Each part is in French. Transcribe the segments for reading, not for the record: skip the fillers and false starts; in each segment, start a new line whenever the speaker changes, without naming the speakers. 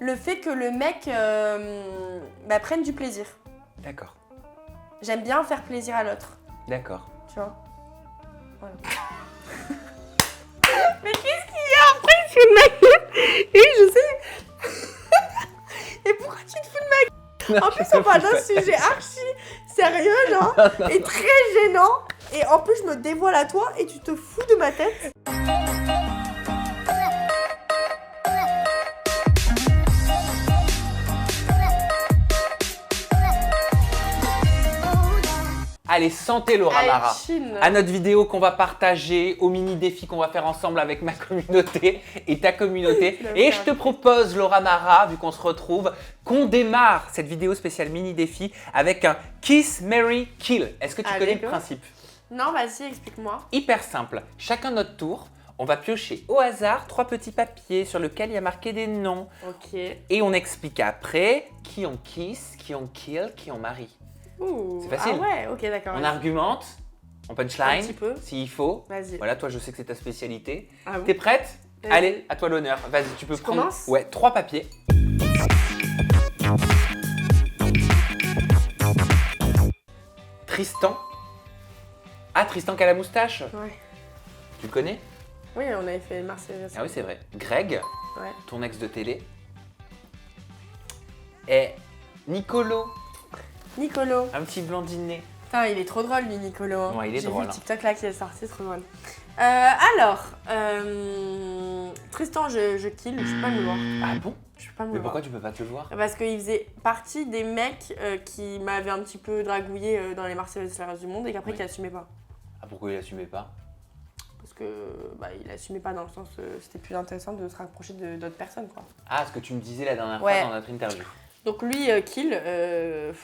le fait que le mec prenne du plaisir.
D'accord.
J'aime bien faire plaisir à l'autre,
D'accord.
tu vois. Voilà. Mais qu'est-ce qu'il y a après? Tu fais de ma gueule. Et je sais. Et pourquoi tu te fous de ma gueule? En plus, on parle d'un sujet archi sérieux, genre, et très gênant. Et en plus, je me dévoile à toi et tu te fous de ma tête.
Allez, santé Laura
Allez,
Mara.
chill.
À notre vidéo qu'on va partager, au mini défi qu'on va faire ensemble avec ma communauté et ta communauté. Et je te propose, Laura Mara, vu qu'on se retrouve, qu'on démarre cette vidéo spéciale mini défi avec un Kiss, Marry, Kill. Est-ce que tu connais le principe?
Non, vas-y, explique-moi.
Hyper simple. Chacun notre tour, on va piocher au hasard 3 petits papiers sur lesquels il y a marqué des noms.
Ok.
Et on explique après qui on kiss, qui on kill, qui on marie.
Ouh.
C'est facile.
Ah ouais, ok, d'accord.
On argumente, on
Un
punchline,
petit peu.
s'il faut.
Vas-y.
Voilà, toi, je sais que c'est ta spécialité.
Ah bon?
T'es prête?
Vas-y.
Allez, à toi l'honneur. Vas-y, tu peux prendre.
commence?
Ouais, 3 papiers. Tristan. Ah, Tristan qui a la moustache.
Ouais.
Tu le connais?
Oui, on avait fait Marseillaise.
Ah oui, c'est vrai. Greg,
Ouais.
ton ex de télé. Et Nicolo,
Nicolo.
un petit blondinet.
Putain, il est trop drôle, lui, Nicolo.
Ouais, il est
J'ai
drôle,
vu le
hein.
TikTok là qui est sorti, c'est trop drôle. Tristan, je kill, je peux pas me voir.
Ah bon?
Je peux pas me
Mais
voir.
pourquoi tu peux pas te le voir?
Parce qu'il faisait partie des mecs qui m'avaient un petit peu dragouillé dans les Marseillaises la reste du monde et qu'après
Oui.
qu'il assumait pas.
Ah pourquoi il assumait pas?
Parce que il assumait pas dans le sens c'était plus intéressant de se rapprocher d'autres personnes quoi.
Ah, ce que tu me disais la dernière
Ouais.
fois dans notre interview.
Donc lui kill,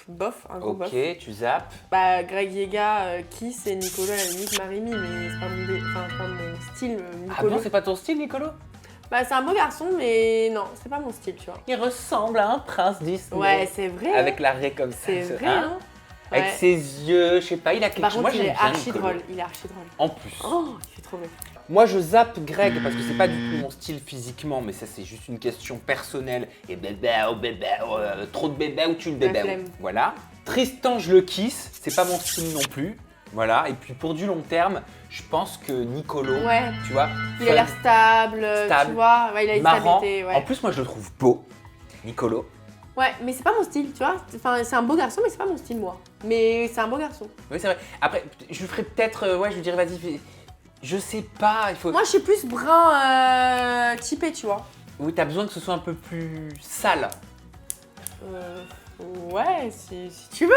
bof, un gros bof.
Ok, tu zappes.
Bah Greg Yega, Kiss et Nicolo à la limite Marimi, mais c'est pas pas mon style
Ah
Nicolo.
bon, c'est pas ton style, Nicolo?
Bah c'est un beau garçon, mais non, c'est pas mon style, tu vois.
Il ressemble à un prince Disney.
Ouais, c'est vrai.
Avec l'arrêt comme ça.
C'est vrai, hein.
Avec
Ouais.
ses yeux, je sais pas, il a quelque
Par
chose.
contre,
Moi,
il
j'aime
est
bien
archi
Nicolo.
drôle. Il est archi drôle.
En plus.
Oh, il fait trop bien.
Moi, je zappe Greg parce que c'est pas du tout mon style physiquement, mais ça, c'est juste une question personnelle. Et bébé, trop de bébé ou tu le
La
bébé.
flemme.
Voilà. Tristan, je le kiss, c'est pas mon style non plus. Voilà. Et puis pour du long terme, je pense que Nicolo,
Ouais.
tu vois,
Il
fun,
a l'air stable,
Stable,
tu vois. Ouais, il a une
marrant.
stabilité, ouais.
En plus, moi, je le trouve beau, Nicolo.
Ouais, mais c'est pas mon style, tu vois. Enfin, c'est un beau garçon, mais c'est pas mon style, moi. Mais c'est un beau garçon.
Oui, c'est vrai. Après, je lui ferais peut-être, ouais, je lui dirais, vas-y, je sais pas, il faut.
Moi, je suis plus brun typé, tu vois.
Oui, t'as besoin que ce soit un peu plus sale.
Ouais, si tu veux.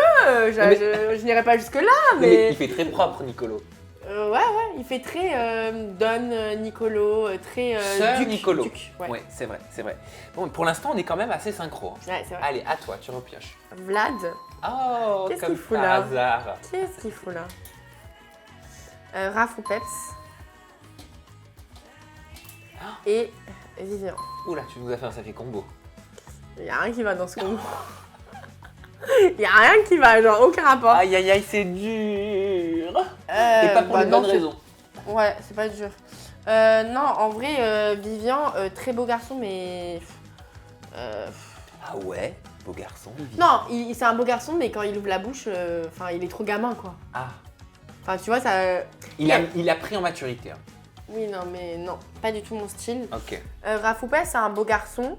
Je n'irai pas jusque-là, mais...
Il fait très propre, Nicolo.
Ouais, il fait très Don Nicolo, très
Sir
Duc.
Nicolo.
Duc, ouais.
Ouais, c'est vrai, c'est vrai. Bon, pour l'instant, on est quand même assez synchro. hein.
Ouais, c'est vrai.
Allez, à toi, tu repioches.
Vlad,
Oh,
Qu'est-ce
comme
qu'il fout
par
là
hasard.
qu'est-ce qu'il faut là Raph ou Peps. Et Vivian.
Oula, tu nous as fait un sacré combo.
Il y a rien qui va dans ce combo. Il y a rien qui va, genre aucun rapport.
Aïe, aïe, aïe, c'est dur. Et pas pour les
non,
bonnes raisons.
Ouais, c'est pas dur. Non, en vrai, Vivian, très beau garçon, mais...
Ah ouais, beau garçon. Vivi.
Non, c'est un beau garçon, mais quand il ouvre la bouche, il est trop gamin, quoi.
Ah,
Enfin, tu vois, ça...
il a pris en maturité. hein.
Oui, non, mais non, pas du tout mon style.
Ok.
Raph ou Peps, c'est un beau garçon.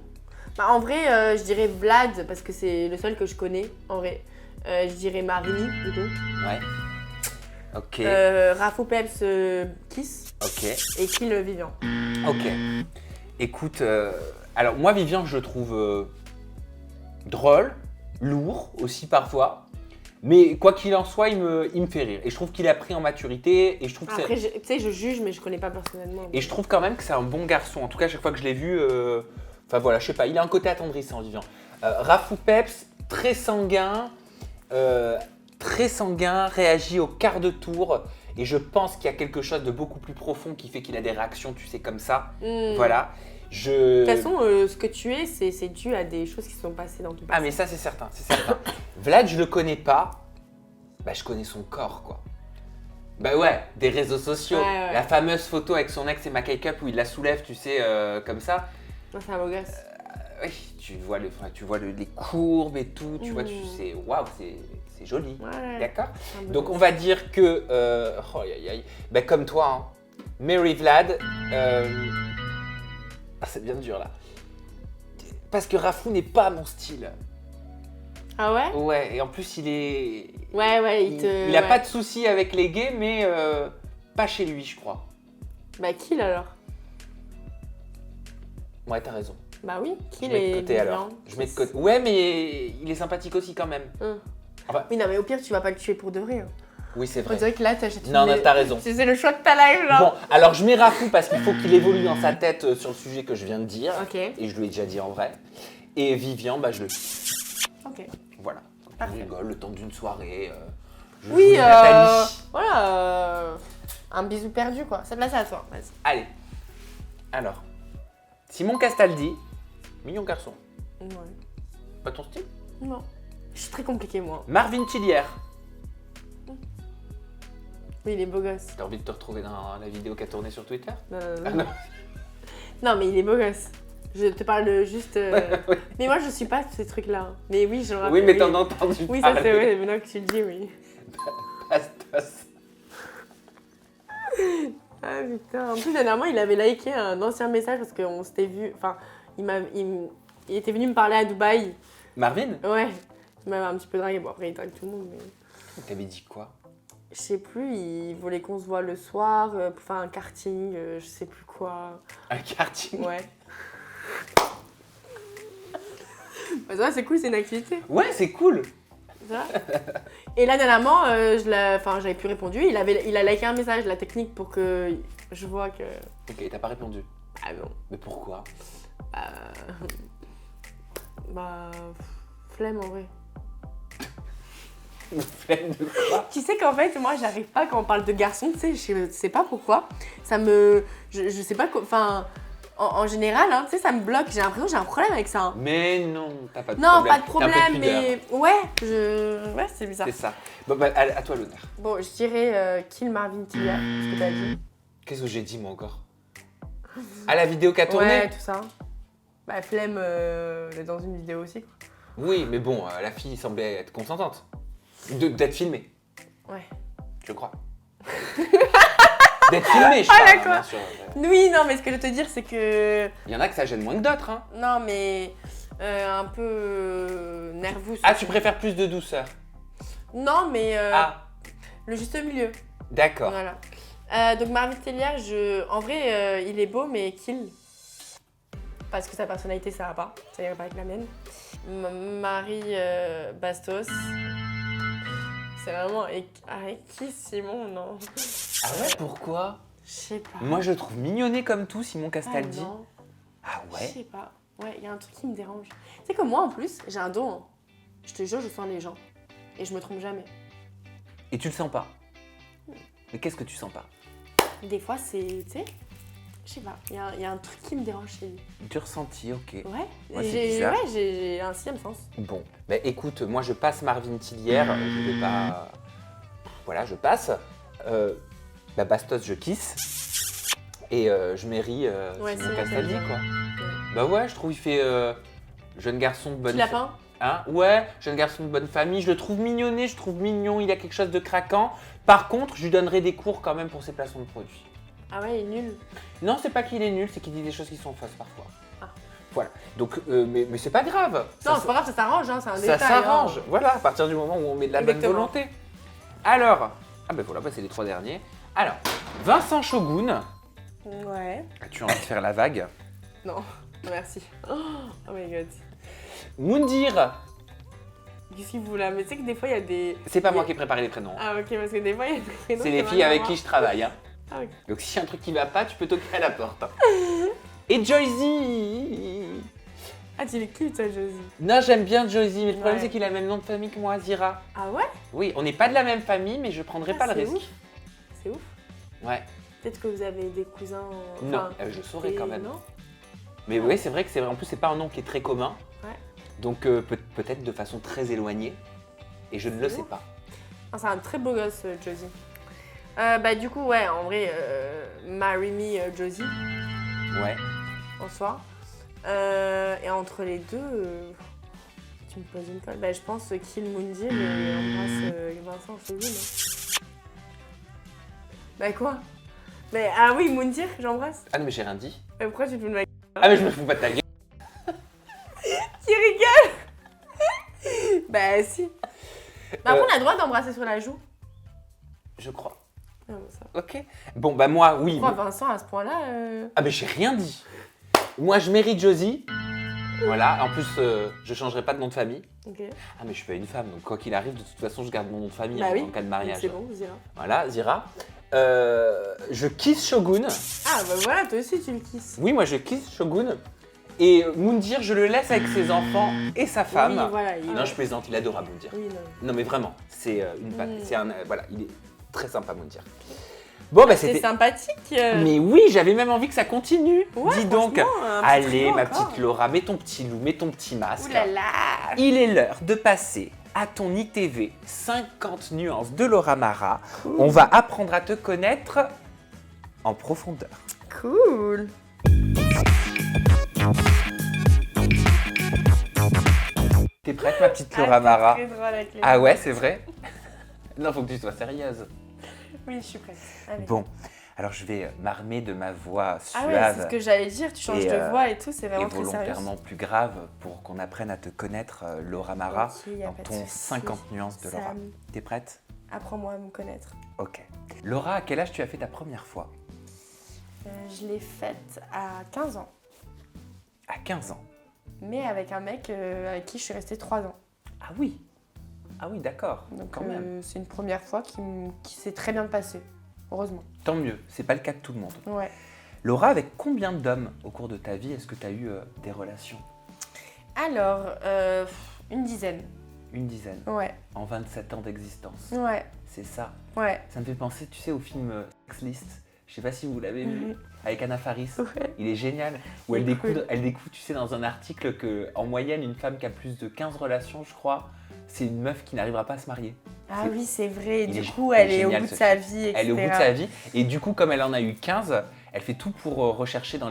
Bah, en vrai, je dirais Vlad, parce que c'est le seul que je connais, en vrai. Je dirais Marie, du coup.
Ouais. Ok.
Raph ou Peps, Kiss.
Ok.
Et Kill Vivian.
Ok. Écoute, alors moi, Vivian, je le trouve drôle, lourd aussi parfois. Mais quoi qu'il en soit, il me fait rire. Et je trouve qu'il a pris en maturité. Et je trouve que
Après, tu sais, je juge, mais je connais pas personnellement.
Et je trouve quand même que c'est un bon garçon. En tout cas, chaque fois que je l'ai vu, enfin voilà, je sais pas, il a un côté attendrissant, Vivian. Raph ou Peps, très sanguin, réagit au quart de tour. Et je pense qu'il y a quelque chose de beaucoup plus profond qui fait qu'il a des réactions, tu sais, comme ça. Voilà.
De toute façon, ce que tu es, c'est dû à des choses qui se sont passées dans ton passé.
Ah, mais ça, c'est certain, c'est certain. Vlad, je le connais pas. Bah, je connais son corps, quoi. Bah ouais, des réseaux sociaux.
Ouais.
La fameuse photo avec son ex et Mackay Cup où il la soulève, tu sais, comme ça.
Non, c'est un beau gosse.
Oui, tu vois, les courbes et tout, tu vois, c'est waouh, c'est joli.
Ouais.
D'accord.
Un beau
Donc on
gosse.
va dire que, oh, aïe, aïe, aïe. Ben, comme toi, hein, Mary Vlad, ah, c'est bien dur là. Parce que Rafou n'est pas mon style.
Ah ouais?
Ouais, et en plus il est.
Ouais,
Il a pas de soucis avec les gays, mais pas chez lui, je crois.
Bah, Kill alors?
Ouais, t'as raison.
Bah oui,
Je
Kill
mets de
est
côté alors. Je mets de côté. Ouais, mais il est sympathique aussi quand même. Enfin-
Oui, non, mais au pire, tu vas pas le tuer pour de vrai. Hein.
Oui, c'est
On
vrai.
dirait que là, t'achètes
Non, non, t'as raison.
C'est le choix de ta life, genre.
Bon, alors je mets Rafou parce qu'il faut qu'il évolue dans sa tête sur le sujet que je viens de dire.
Ok.
Et je lui ai déjà dit en vrai. Et Vivian, bah je le.
Ok.
Voilà. On
Parfait.
rigole le temps d'une soirée. Je
Oui,
joue Nathalie.
voilà. Un bisou perdu, quoi. Ça te laisse à toi, vas-y.
Allez. Alors. Simon Castaldi, mignon garçon.
Ouais.
Pas ton style?
Non. Je suis très compliquée, moi.
Marvin Tillière.
Oui, il est beau gosse.
T'as envie de te retrouver dans la vidéo qui a tourné sur Twitter?
Non,
Ah
non.
non.
Non, mais il est beau gosse. Je te parle de juste.
Oui.
Mais moi, je suis pas ces trucs-là. Mais oui, je le rappelle.
Oui, mais t'en as entendu
Oui, ça
parler.
c'est vrai. Maintenant que tu le dis, oui.
Bastos.
Ah putain. En plus, dernièrement, il avait liké un ancien message parce qu'on s'était vu. Enfin, il était venu me parler à Dubaï.
Marvin?
Ouais. Il m'avait un petit peu dragué. Bon, après, il drague tout le monde, mais.
T'avais dit quoi?
Je sais plus, il voulait qu'on se voit le soir pour faire un karting, je sais plus quoi.
Un karting?
Ouais. Bah, ça va, c'est cool, c'est une activité.
Ouais, c'est cool.
Ça va. Et là, dernièrement, j'avais plus répondu. Il a liké un message, la technique, pour que je vois que.
Ok, t'as pas répondu.
Ah non.
Mais pourquoi?
Bah. Flemme en vrai.
Flemme de quoi?
Tu sais qu'en fait, moi, j'arrive pas quand on parle de garçons, tu sais, je sais pas pourquoi. Ça me. Je sais pas. Enfin. En général, hein, tu sais, ça me bloque. J'ai l'impression que j'ai un problème avec ça. Hein.
Mais non, t'as pas de
Non,
problème.
pas de problème,
T'as un peu de pudeur.
mais. Ouais, c'est bizarre.
C'est ça. Bon, bah, à toi l'honneur.
Bon, je dirais Kill Marvin Tilliard, ce que t'as dit.
Qu'est-ce que j'ai dit moi encore? À la vidéo qui a tourné?
Ouais, tout ça. Bah, flemme dans une vidéo aussi, quoi.
Oui, mais bon, la fille semblait être consentante. D'être filmée,
Ouais.
je crois. D'être filmée, je
Ah,
parle, hein,
d'accord.
bien sûr.
Oui, non, mais ce que je veux te dire, c'est que.
Il y en a que ça gêne moins que d'autres, hein.
Non, mais. Un peu nerveux.
Ah, tu préfères plus de douceur?
Non, mais.
Ah,
Le juste milieu.
d'accord.
Voilà. Donc, Marvin Tilliard, en vrai, il est beau, mais Kill. Parce que sa personnalité, ça va pas. Ça irait pas avec la mienne. Marie Bastos. C'est vraiment. Avec qui, Simon? Non.
Ah ouais, pourquoi?
Je sais pas.
Moi, je le trouve mignonné comme tout, Simon Castaldi.
Non.
Ah
Je
ouais?
sais pas. Ouais, il y a un truc qui me dérange. Tu sais que moi, en plus, j'ai un don. Hein. Je te jure, je sens les gens. Et je me trompe jamais.
Et tu le sens pas? Mais qu'est-ce que tu sens pas?
Des fois, c'est. Tu sais, je sais pas. Il y a un truc qui me dérange chez lui.
Du ressenti, ok.
Ouais.
Ouais, c'est bizarre.
J'ai un sixième sens.
Bon, bah écoute, moi je passe Marvin Tillière, je vais pas... Voilà, je passe. Bah Bastos, je kiss. Et je mairie
Ouais,
Simon
c'est
Castaldi,
bien.
quoi. Bah ouais, je trouve il fait jeune garçon de bonne...
Tu l'as peint?
Hein? Ouais, jeune garçon de bonne famille, je le trouve mignonné, je trouve mignon, il a quelque chose de craquant. Par contre, je lui donnerai des cours quand même pour ses placements de produits.
Ah ouais, il est nul.
Non, c'est pas qu'il est nul, c'est qu'il dit des choses qui sont fausses parfois.
Ah.
Voilà, donc, mais c'est pas grave.
Non, c'est pas grave, ça s'arrange, hein, c'est un
Ça
détail.
s'arrange,
hein.
voilà, à partir du moment où on met de la bonne
Exactement.
volonté. Alors, ah ben voilà, bah c'est les trois derniers. Alors, Vincent Shogun,
Ouais.
as-tu envie de faire la vague?
Non, merci. Oh my god.
Moundir,
Qu'est-ce qu'il vous là? Mais tu sais que des fois, il y a des.
c'est pas moi qui ai préparé les prénoms, hein.
Ah ok, parce que des fois, il y a des prénoms.
C'est les
qui
filles
n'ont rien
avec
à
qui je travaille. Hein.
voir. Ah ok.
Donc s'il y a un truc qui va pas, tu peux toquer à la porte. Et Joyzy.
Ah, tu es cute, ça, Josie.
Non, j'aime bien Joyzy, mais le problème
Ouais.
c'est qu'il a le même nom de famille que moi, Zira.
Ah ouais?
Oui, on n'est pas de la même famille, mais je prendrai
Ah,
pas le
c'est
risque.
ouf. C'est ouf.
Ouais,
Peut-être que vous avez des cousins.
non,
enfin,
je saurais
des-
quand même.
Non?
Mais oui, c'est vrai que c'est en plus c'est pas un nom qui est très commun.
Ouais.
Donc peut-être de façon très éloignée. Et je ne le
C'est
sais
ouf.
pas.
Ah, c'est un très beau gosse, Josie. Bah du coup, ouais, en vrai, Marry Me, Josie,
Ouais.
en soi. Et entre les deux, tu me poses une colle. Bah, je pense Kill Moundir et embrasse Vincent Chéline. Bah quoi? Mais ah oui, Moundir, j'embrasse.
Ah non, mais j'ai rien dit.
Mais pourquoi tu te fous de ma gueule?
Ah, mais je me fous pas de ta gueule.
Tu rigoles? Bah si. Bah après, on a le droit d'embrasser sur la joue.
Je crois.
Ah, bon, ça.
Ok. Bon, bah moi, oui.
Pourquoi Vincent, à ce point-là
Ah, mais j'ai rien dit. Moi, je mérite Josie. Voilà. En plus, je changerai pas de nom de famille.
Ok.
Ah, mais je suis pas une femme, donc quoi qu'il arrive, de toute façon, je garde mon nom de famille
Bah oui.
en cas de mariage.
C'est bon, Zira.
Voilà, Zira. Je kiss Shogun.
Ah bah voilà, toi aussi tu le kisses.
Oui, moi je kiss Shogun. Et Moundir, je le laisse avec ses enfants et sa femme.
Oui, voilà.
Non, je plaisante, il est adorable, Moundir.
Oui, non.
Non, mais vraiment, c'est une fan. C'est un, voilà, il est très sympa, Moundir. Bon, bah
C'est
c'était.
sympathique.
Mais oui, j'avais même envie que ça continue.
Ouais,
Dis donc.
franchement, un petit
Allez,
trio
ma
encore.
petite Laura, mets ton petit loup, mets ton petit masque.
Ouh là là.
Il est l'heure de passer à ton ITV 50 nuances de Laura Mara.
Cool.
On va apprendre à te connaître en profondeur.
Cool.
T'es prête, ma petite Laura Mara?
Très drôle avec les
Ah ouais, c'est vrai? Non, faut que tu sois sérieuse.
Oui, je suis prête. Allez.
Bon, alors je vais m'armer de ma voix
Ah ouais, c'est ce
suave
que j'allais dire, tu changes
et,
de voix et tout, c'est
et
vraiment très sérieux.
volontairement plus grave pour qu'on apprenne à te connaître, Laura Mara,
Ok, y a
dans
pas de
ton
souci.
50 nuances de Laura.
Sam,
T'es prête?
apprends-moi à me connaître.
Ok. Laura, à quel âge tu as fait ta première fois?
Je l'ai faite à 15 ans,
À 15 ans.
mais avec un mec avec qui je suis restée 3 ans.
Ah oui. Ah oui, d'accord.
Donc
Quand même.
c'est une première fois qui s'est très bien passée, heureusement.
Tant mieux, c'est pas le cas de tout le monde.
Ouais.
Laura, avec combien d'hommes au cours de ta vie est-ce que tu as eu des relations?
Alors, une dizaine.
Une dizaine.
Ouais,
En 27 ans d'existence.
ouais,
C'est ça.
ouais.
Ça me fait penser, tu sais, au film Sex List. Je sais pas si vous l'avez vu.
Mhm.
Avec Anna Faris.
Ouais.
Il est génial. Où
Il
elle
est
découvre,
cool.
elle découvre, tu sais, dans un article que, en moyenne, une femme qui a plus de 15 relations, je crois, c'est une meuf qui n'arrivera pas à se marier.
Ah
C'est-
oui, c'est vrai.
Il
Du
est
coup, elle est au
génial,
bout de
ce
sa
film.
vie, etc.
Elle est au bout de sa vie. Et du coup, comme elle en a eu 15, elle fait tout pour rechercher dans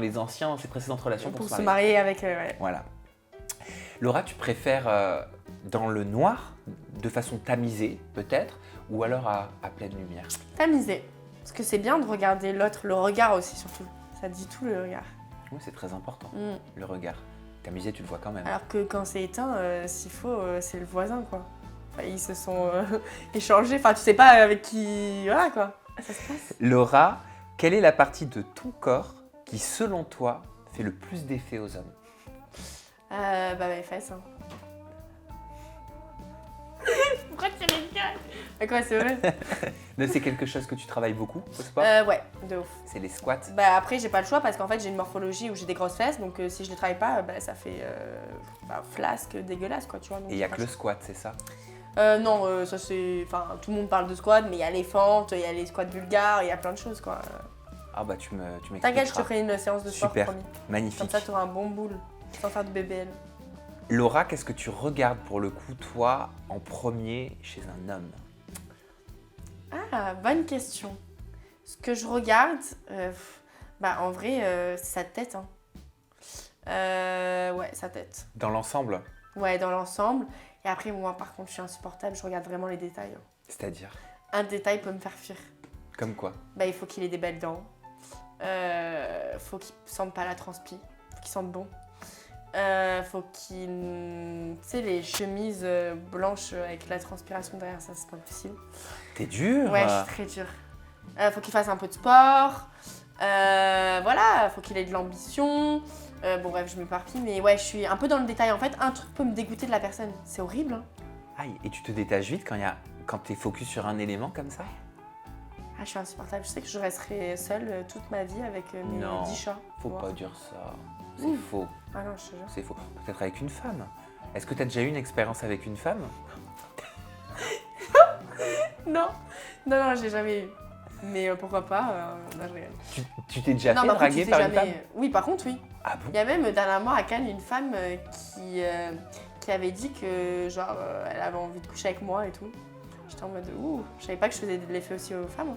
ses précédentes relations pour
Pour
se
se
marier.
marier avec... ouais.
Voilà. Laura, tu préfères dans le noir, de façon tamisée, peut-être, ou alors à pleine lumière?
Tamisé. Parce que c'est bien de regarder l'autre, le regard aussi surtout. Ça dit tout le regard.
Oui, c'est très important,
Mm.
le regard. Tamisé, tu le vois quand même.
Alors que quand c'est éteint, s'il faut, c'est le voisin quoi. Enfin, ils se sont échangés. Enfin, tu sais pas avec qui. Voilà quoi. Ça se passe.
Laura, quelle est la partie de ton corps qui, selon toi, fait le plus d'effet aux hommes?
Bah mes fesses. Hein. Pourquoi tu rigoles? Mais quoi, c'est vrai?
C'est quelque chose que tu travailles beaucoup au sport?
Ouais, de ouf.
C'est les squats.
Bah après, j'ai pas le choix parce qu'en fait, j'ai une morphologie où j'ai des grosses fesses. Donc si je les travaille pas, bah, ça fait flasque dégueulasse quoi, tu vois. Donc,
Et il n'y a
j'ai pas
que le squat, c'est ça?
non, ça c'est. Enfin, tout le monde parle de squat, mais il y a les fentes, il y a les squats vulgaires, il y a plein de choses quoi.
Ah bah tu m'expliqueras.
T'inquiète, je te ferai une séance de sport,
Super,
promis.
magnifique.
Comme ça, tu auras un bon boule, sans faire de BBL.
Laura, qu'est-ce que tu regardes pour le coup, toi, en premier chez un homme?
Ah, bonne question. Ce que je regarde, bah en vrai, c'est sa tête. Hein. Ouais, sa tête.
Dans l'ensemble?
Ouais, dans l'ensemble. Et après, moi, par contre, je suis insupportable, je regarde vraiment les détails. Hein.
C'est-à-dire?
Un détail peut me faire fuir.
Comme quoi?
Bah, il faut qu'il ait des belles dents. Faut qu'il sente pas la transpi. Faut qu'il sente bon. Faut qu'il... Tu sais, les chemises blanches avec la transpiration derrière, ça, c'est pas possible.
T'es dur?
Ouais, je suis très dure. Faut qu'il fasse un peu de sport. Voilà, faut qu'il ait de l'ambition. Bon, bref, je m'éparpille, mais ouais, je suis un peu dans le détail. En fait, un truc peut me dégoûter de la personne. C'est horrible, hein.
Aïe, et tu te détaches vite quand t'es focus sur un élément comme ça?
Ah, je suis insupportable. Je sais que je resterai seule toute ma vie avec mes
Non,
10 chats.
Faut
tu vois.
pas dire ça. C'est
Ouh.
faux.
Ah non, je te jure.
C'est faux. Peut-être avec une femme. Est-ce que t'as déjà eu une expérience avec une femme?
Non, non, j'ai jamais eu. Mais pourquoi pas, non, je rigole.
Tu t'es déjà
Non,
fait
par contre,
draguer
tu sais
par une
jamais...
femme?
Oui, par contre, oui.
Ah bon?
Il y a même dernièrement à Cannes une femme qui avait dit que genre elle avait envie de coucher avec moi et tout. J'étais en mode ouh, je savais pas que je faisais de l'effet aussi aux femmes. Hein.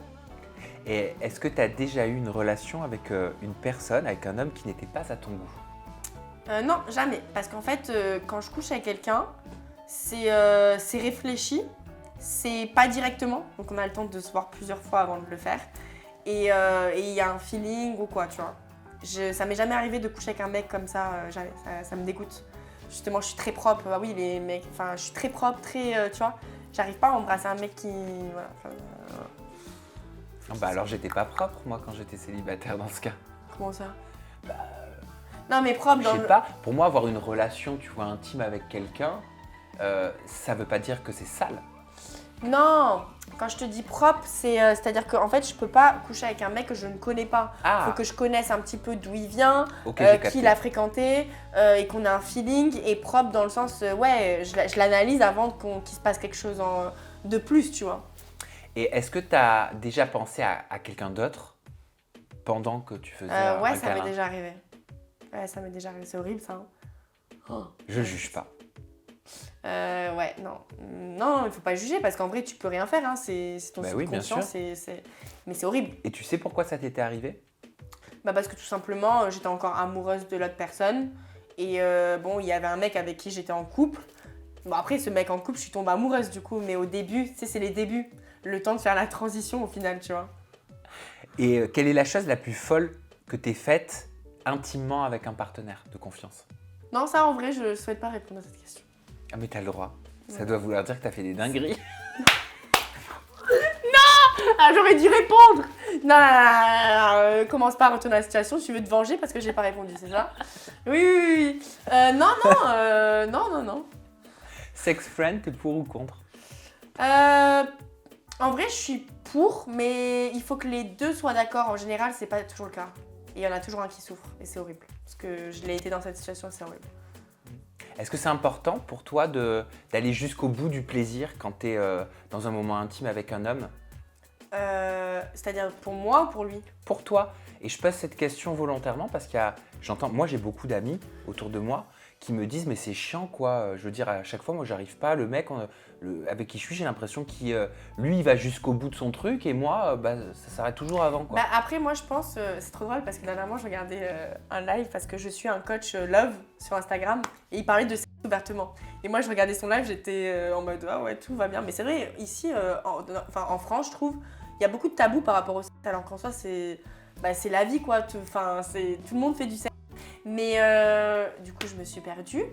Et est-ce que t'as déjà eu une relation avec une personne, avec un homme qui n'était pas à ton goût?
Non, jamais. Parce qu'en fait, quand je couche avec quelqu'un, c'est réfléchi, c'est pas directement. Donc on a le temps de se voir plusieurs fois avant de le faire. Et il y a un feeling ou quoi, tu vois. Ça m'est jamais arrivé de coucher avec un mec comme ça, jamais. Ça me dégoûte. Justement, je suis très propre. Ah oui, les mecs, enfin, je suis très propre, très, tu vois. J'arrive pas à embrasser un mec qui, voilà.
Bah alors j'étais pas propre moi quand j'étais célibataire dans ce cas.
Comment ça? Non mais propre
Je
dans
sais
le...
pas, pour moi avoir une relation, tu vois, intime avec quelqu'un, ça veut pas dire que c'est sale.
Non, quand je te dis propre, c'est-à-dire qu'en fait, je peux pas coucher avec un mec que je ne connais pas.
Ah.
Faut que je connaisse un petit peu d'où il vient,
Ok, j'ai capté.
qui l'a fréquenté, et qu'on a un feeling. Et propre dans le sens, je l'analyse avant qu'il se passe quelque chose de plus, tu vois.
Et est-ce que tu as déjà pensé à quelqu'un d'autre pendant que tu faisais un
Ouais, ça m'est
câlin?
déjà arrivé. Ouais, ça m'est déjà arrivé. C'est horrible, ça. Hein. Oh.
Je juge pas.
Ouais, non. Non, il faut pas juger parce qu'en vrai, tu peux rien faire. Hein. C'est ton
Bah oui, bien
subconscient.
sûr.
Mais c'est horrible.
Et tu sais pourquoi ça t'était arrivé?
Bah parce que tout simplement, j'étais encore amoureuse de l'autre personne. Et bon, il y avait un mec avec qui j'étais en couple. Bon, après, ce mec en couple, je suis tombée amoureuse du coup. Mais au début, tu sais, c'est les débuts. Le temps de faire la transition au final, tu vois.
Et quelle est la chose la plus folle que t'aies faite intimement avec un partenaire de confiance?
Non, ça, en vrai, je souhaite pas répondre à cette question.
Ah mais t'as le droit. Ça doit vouloir dire que t'as fait des dingueries.
Ah, j'aurais dû répondre. Non, commence pas à retourner la situation. Tu veux te venger parce que j'ai pas répondu, c'est ça? Oui. Non.
Sex friend, t'es pour ou contre?
En vrai, je suis pour, mais il faut que les deux soient d'accord. En général, c'est pas toujours le cas. Et il y en a toujours un qui souffre, et c'est horrible. Parce que je l'ai été dans cette situation, c'est horrible.
Est-ce que c'est important pour toi d'aller jusqu'au bout du plaisir quand t'es dans un moment intime avec un homme?
C'est-à-dire pour moi ou pour lui?
Pour toi. Et je pose cette question volontairement parce moi j'ai beaucoup d'amis autour de moi qui me disent mais c'est chiant quoi. Je veux dire à chaque fois moi j'arrive pas, le mec avec qui je suis j'ai l'impression qu'il lui il va jusqu'au bout de son truc et moi ça s'arrête toujours avant quoi.
Bah après moi je pense, c'est trop drôle parce que dernièrement je regardais un live parce que je suis un coach love sur Instagram et il parlait de sexe ouvertement. Et moi je regardais son live, j'étais en mode ah ouais tout va bien. Mais c'est vrai ici, en France je trouve, il y a beaucoup de tabous par rapport au sexe alors qu'en soi c'est la vie quoi, tout le monde fait du sexe. Mais du coup, je me suis perdue.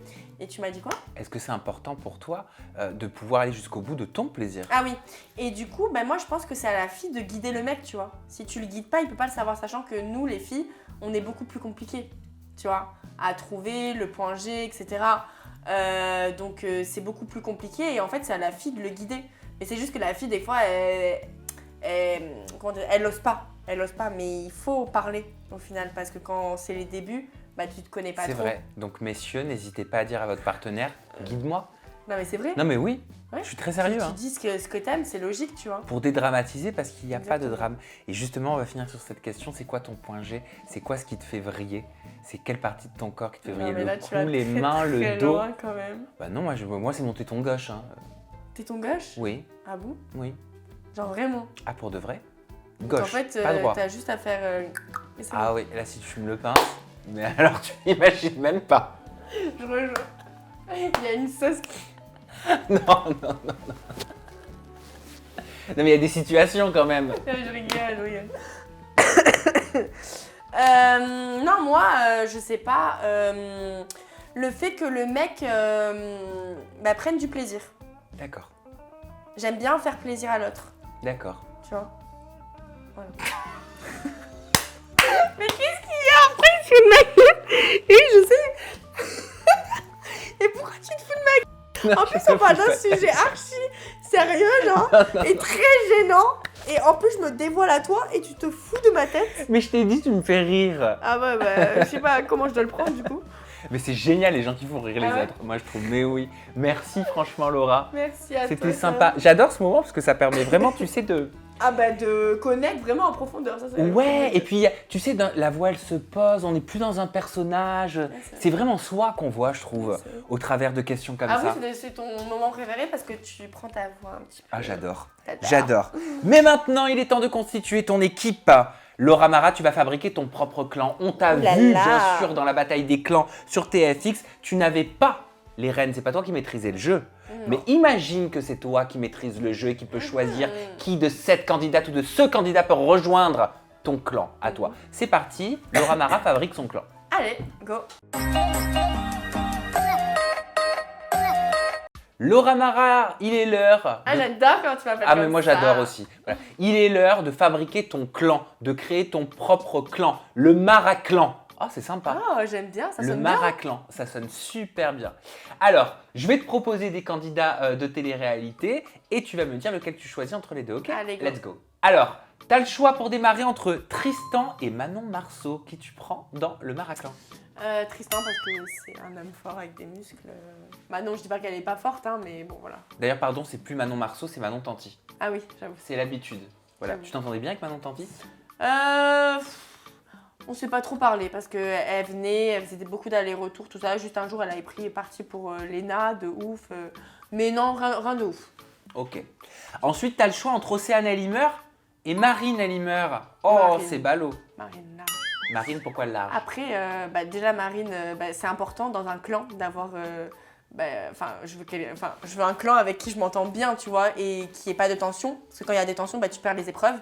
Et tu m'as dit quoi?
Est-ce que c'est important pour toi de pouvoir aller jusqu'au bout de ton plaisir?
Ah oui. Et du coup, moi, je pense que c'est à la fille de guider le mec, tu vois. Si tu le guides pas, il peut pas le savoir, sachant que nous, les filles, on est beaucoup plus compliquées, tu vois, à trouver le point G, etc. Donc, c'est beaucoup plus compliqué. Et en fait, c'est à la fille de le guider. Mais c'est juste que la fille, des fois, elle ose pas. Elle ose pas, mais il faut parler au final. Parce que quand c'est les débuts, tu te connais pas trop.
C'est vrai. Donc messieurs, n'hésitez pas à dire à votre partenaire, guide-moi.
Non mais c'est vrai.
Non mais oui,
ouais.
Je suis très sérieux.
Tu dis ce que t'aimes, c'est logique, tu vois.
Pour dédramatiser, parce qu'il n'y a pas de
Exactement.
drame. Et justement, on va finir sur cette question, c'est quoi ton point G? C'est quoi ce qui te fait vriller? C'est quelle partie de ton corps qui te fait vriller?
Non, mais là,
Le
tu vas
cou, les
très,
mains,
très
le dos?
loin, quand même.
Bah non, moi c'est mon téton gauche. Hein.
Téton gauche?
Oui,
Ah bon?
oui.
Genre vraiment?
Ah pour de vrai?
Donc,
Gauche,
en fait,
pas droit.
t'as juste à faire... mais c'est
Ah
bon.
oui, et là si tu me le pinces, mais alors tu n'imagines même pas.
Je rejoins. Il y a une sauce qui...
Non. Non mais il y a des situations quand même.
Je rigole. Non, moi, je sais pas. Le fait que le mec prenne du plaisir.
D'accord,
J'aime bien faire plaisir à l'autre,
d'accord.
tu vois. Voilà. Mais qu'est-ce qu'il y a après sur ma gueule? Et je sais. Et pourquoi tu te fous de ma gueule? En plus, on parle d'un sujet archi sérieux, genre, et très gênant. Et en plus, je me dévoile à toi et tu te fous de ma tête.
Mais je t'ai dit, tu me fais rire.
Ah ouais, je sais pas comment je dois le prendre du coup.
Mais c'est génial les gens qui font rire les
Ah ouais?
autres. Moi je trouve, mais oui. Merci franchement Laura.
Merci à toi.
C'était sympa. J'adore ce moment parce que ça permet vraiment, tu sais,
Ah bah de connaître vraiment en profondeur, ça c'est
Ouais, et puis tu sais, la voix elle se pose, on n'est plus dans un personnage. C'est vraiment soi qu'on voit, je trouve, au travers de questions comme ça.
Ah oui, c'est ton moment préféré parce que tu prends ta voix un petit peu.
Ah, j'adore.
T'adores.
J'adore. Mais maintenant, il est temps de constituer ton équipe. Laura Mara, tu vas fabriquer ton propre clan. On t'a
Ouh là
vu,
là.
bien sûr, dans la bataille des clans sur TFX. Tu n'avais pas les rênes, c'est pas toi qui maîtrisais le jeu. Mais imagine que c'est toi qui maîtrise le jeu et qui peut choisir qui de cette candidate ou de ce candidat peut rejoindre ton clan à toi. C'est parti, Laura Mara fabrique son clan.
Allez, go.
Laura Mara, il est l'heure.
Ah, j'adore quand tu m'appelles
Ah
comme
mais moi
ça.
j'adore aussi. Voilà. Il est l'heure de fabriquer ton clan, de créer ton propre clan, le Mara-clan. Ah, c'est sympa.
Oh, j'aime bien, ça
Le
sonne bien.
Mara-clan, ça sonne super bien. Alors, je vais te proposer des candidats de télé-réalité et tu vas me dire lequel tu choisis entre les deux, ok?
Allez, go.
Let's go. Alors, tu as le choix pour démarrer entre Tristan et Manon Marceau. Qui tu prends dans le Mara-clan?
Tristan parce que c'est un homme fort avec des muscles. Bah non, je dis pas qu'elle est pas forte, hein, mais bon voilà.
D'ailleurs, pardon, c'est plus Manon Marceau, c'est Manon Tanti.
Ah oui, j'avoue.
C'est l'habitude. Voilà.
J'avoue.
Tu t'entendais bien avec Manon Tanti?
On s'est pas trop parlé parce qu'elle venait, elle faisait beaucoup d'allers-retours, tout ça. Juste un jour, elle avait pris parti pour l'ENA, de ouf. Mais non, rien de ouf.
Ok. Ensuite, tu as le choix entre Océane Elimer et Marine Elimer. Oh,
Marine.
C'est ballot.
Marine, là.
Marine, pourquoi le large?
Après, déjà, Marine, c'est important dans un clan d'avoir. Je veux un clan avec qui je m'entends bien, tu vois, et qui n'ait pas de tension. Parce que quand il y a des tensions, tu perds les épreuves.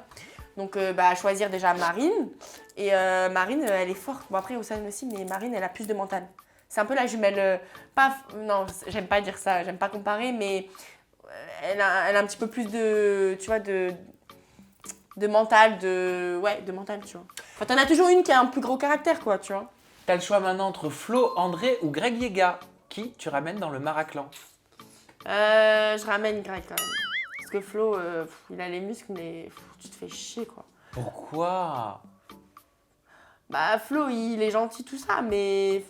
Donc, à choisir déjà Marine. Et Marine, elle est forte. Bon, après, Océane aussi, mais Marine, elle a plus de mental. C'est un peu la jumelle. Non, j'aime pas dire ça, j'aime pas comparer, mais elle a un petit peu plus de. Tu vois, de mental, de mental, tu vois. Enfin, t'en as toujours une qui a un plus gros caractère, quoi, tu vois.
Tu as le choix maintenant entre Flo, André ou Greg Yega. Qui tu ramènes dans le Mara-clan?
Je ramène Greg quand même. Parce que Flo, il a les muscles, mais tu te fais chier, quoi.
Pourquoi?
Bah, Flo, il est gentil, tout ça, mais.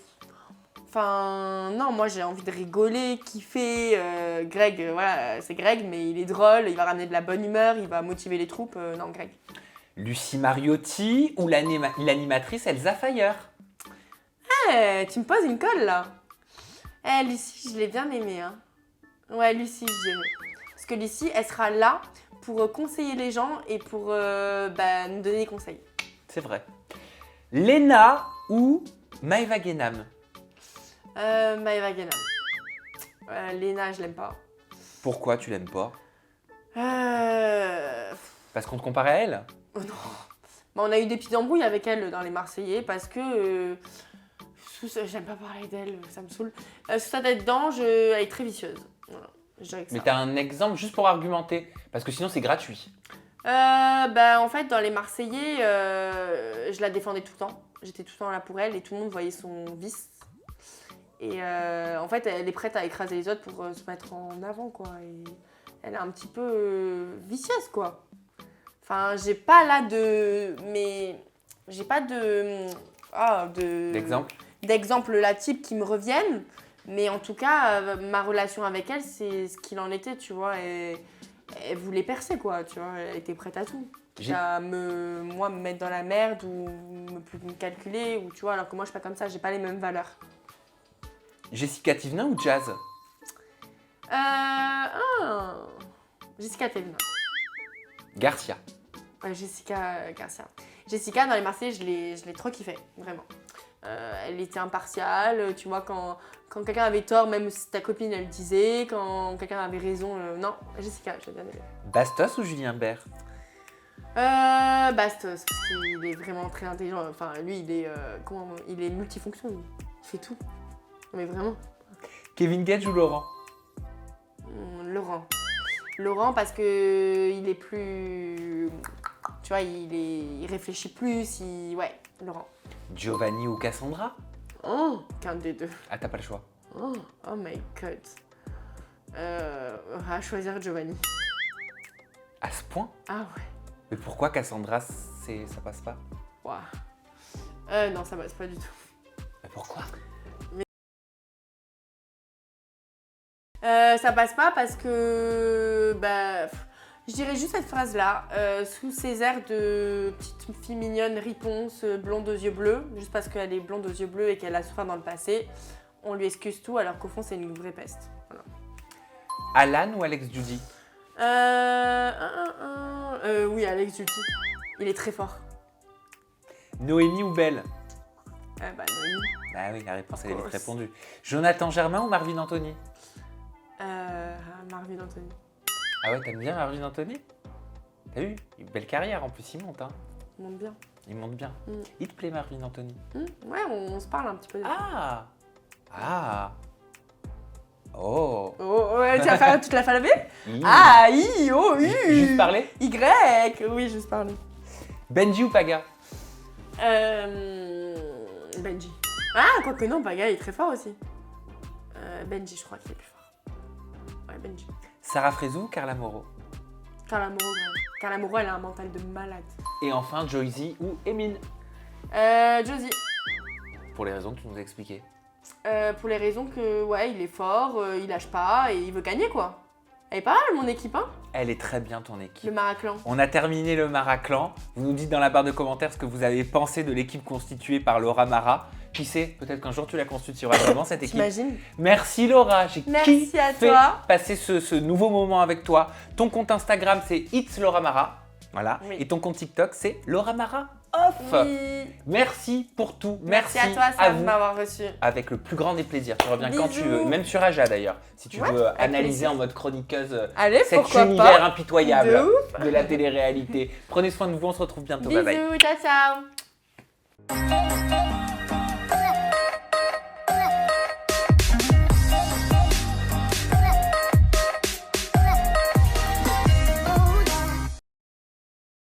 Enfin, non, moi j'ai envie de rigoler, kiffer. Greg, voilà, c'est Greg, mais il est drôle, il va ramener de la bonne humeur, il va motiver les troupes. Non, Greg.
Lucie Mariotti ou l'animatrice Elsa Fayer?
Tu me poses une colle là. Lucie, je l'ai bien aimée. Hein. Ouais, Lucie, je dirais. Parce que Lucie, elle sera là pour conseiller les gens et pour nous donner des conseils.
C'est vrai. Léna ou Maëva Guénam?
Maëva Guénam. Léna, je l'aime pas.
Pourquoi tu l'aimes pas? Parce qu'on te compare à elle?
Oh non. Bah, on a eu des petites embrouilles avec elle dans les Marseillais parce que. J'aime pas parler d'elle, ça me saoule. Sous sa tête d'ange, elle est très vicieuse. Voilà, je dirais que
Mais
ça.
t'as un exemple juste pour argumenter? Parce que sinon c'est gratuit.
En fait, dans les Marseillais, je la défendais tout le temps. J'étais tout le temps là pour elle et tout le monde voyait son vice. Et en fait, elle est prête à écraser les autres pour se mettre en avant, quoi. Et elle est un petit peu vicieuse, quoi. Enfin, j'ai pas là de... Mais j'ai pas de... D'exemples là type qui me reviennent. Mais en tout cas, ma relation avec elle, c'est ce qu'il en était, tu vois. Et elle voulait percer, quoi, tu vois. Elle était prête à tout. À me mettre dans la merde ou me calculer, ou tu vois, alors que moi, je suis pas comme ça, j'ai pas les mêmes valeurs.
Jessica Thivenin ou Jazz?
Jessica Thivenin.
Garcia.
Jessica Garcia. Jessica, dans les Marseillais, je l'ai trop kiffée, vraiment. Elle était impartiale, tu vois, quand quelqu'un avait tort, même si ta copine elle le disait, quand quelqu'un avait raison, non, Jessica, j'ai bien aimé.
Bastos ou Julien Bert?
Bastos, parce qu'il est vraiment très intelligent, enfin lui il est multifonction, il fait tout, mais vraiment.
Kevin Gage ou Laurent?
Laurent parce que il est plus, tu vois, il réfléchit plus, ouais, Laurent.
Giovanni ou Cassandra?
Oh, qu'un des deux.
Ah, t'as pas le choix.
Oh my god. À choisir Giovanni.
À ce point?
Ah ouais.
Mais pourquoi Cassandra, ça passe pas?
Ouah. Non, ça passe pas du tout.
Mais pourquoi?
Ça passe pas parce que Je dirais juste cette phrase-là, sous ses airs de petite fille mignonne, riponce, blonde aux yeux bleus, juste parce qu'elle est blonde aux yeux bleus et qu'elle a souffert dans le passé, on lui excuse tout alors qu'au fond c'est une vraie peste. Voilà.
Alan ou Alex Judy?
Oui, Alex Judy. Il est très fort.
Noémie ou Belle?
Noémie.
Bah oui, la réponse elle est vite répondue. Jonathan Germain ou Marvin Anthony?
Marvin Anthony.
Ah ouais, t'aimes bien Marvin Anthony? T'as vu? Une belle carrière en plus, il monte. Hein.
Il monte bien.
Il monte bien. Il te plaît Marvin Anthony?
Ouais, on se parle un petit peu.
Ah! Ah! Oh!
Oh, ouais, tu vas faire toute l'alphabet?
I.
Ah, I, O, U.
Juste parler?
Y. Oui, juste parler.
Benji ou Paga?
Benji. Ah, quoique non, Paga il est très fort aussi. Benji, je crois qu'il est plus fort. Ouais, Benji.
Sarah Frézou ou Carla Moreau?
Carla Moreau, quand même. Carla Moreau, elle a un mental de malade.
Et enfin, Joyzy ou Emine?
Josie.
Pour les raisons que tu nous as expliquées.
Pour les raisons que, ouais, il est fort, il lâche pas et il veut gagner, quoi. Elle est pas mal, mon équipe, hein?
Elle est très bien ton équipe.
Le Maraclan.
On a terminé le Maraclan. Vous nous dites dans la barre de commentaires ce que vous avez pensé de l'équipe constituée par Laura Mara. Qui sait, peut-être qu'un jour tu la constitueras vraiment cette équipe.
T'imagines?
Merci Laura, j'ai kiffé
à toi.
passer ce nouveau moment avec toi. Ton compte Instagram c'est It's Laura Mara. Voilà.
Oui.
Et ton compte TikTok c'est Laura Mara Off.
Oui.
Merci pour tout.
Merci à toi,
à
Sam, de
vous.
m'avoir reçu.
Avec le plus grand des plaisirs. Tu reviens quand tu veux,
Bisous.
même sur Aja d'ailleurs, si tu
Ouais,
veux
avec
analyser
plaisir.
en mode chroniqueuse
Allez,
cet
pourquoi
univers
pas.
impitoyable
De ouf.
de la télé-réalité. Prenez soin de vous, on se retrouve bientôt. Bye bye.
Bisous, ciao, ciao.